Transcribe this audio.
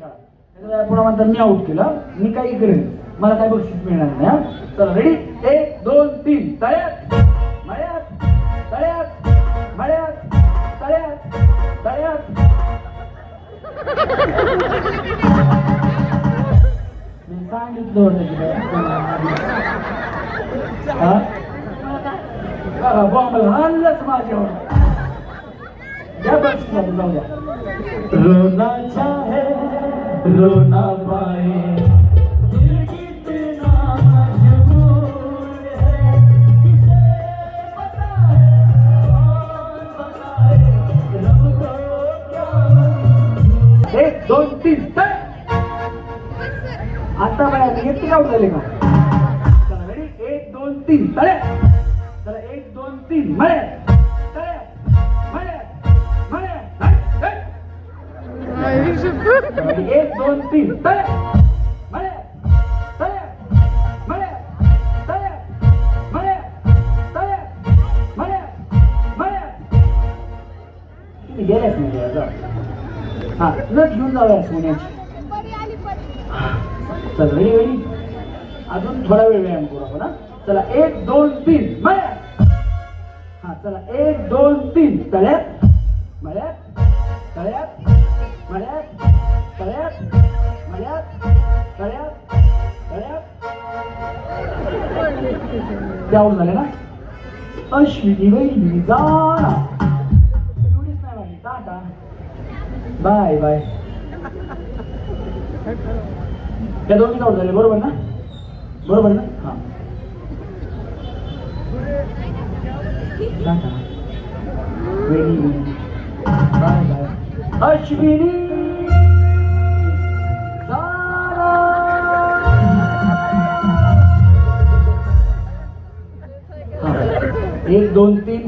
खेळा. पुन्हा म्हणतात मी आउट केलं, मी काही करेन, मला काय बक्षीस मिळणार नाही. हा चला रेडी, 1 2 3 तळ्यात मळ्यात तळ्यात मळ्यात तळ्यात तळ्यात. मी सांगितलं होतं की बॉम्बला हल्लच माझ्यावर. या बक्षीस जाऊ द्या. रोना चाहे रोना पाए दिल कितना मजबूर है, किसे पता है कौन बताए रब को क्या. 1 2 3 आता बाया येते का उठले का. चला रेडी, 1 2 3 तळे. चला 1 2 3 मळे तळे मळे मळे. 1 2 3 तळे मळे तळे मळे तळे मळे तळे मळे मळे. तुम्ही गेल्याच नाही जा. हा नथ घेऊन जाऊया सोन्याची. चल रेडी रेडी, अजून थोडा वेळ व्यायाम करू आपण. चला 1 2 3 मळ्यात. हा चला 1 2 3 तळ्यात मळ्यात तळ्यात मळ्यात तळ्यात मळ्यात तळ्यात तळ्यात. त्यावर झाले ना. अश्विनी वहिनी जाणा एवढीच नाही माझी. टाटा बाय बाय. त्या दोन्ही आउट झाले बरोबर ना. बरोबर ना. हा बाय बाय. अश्विनी 1 2 3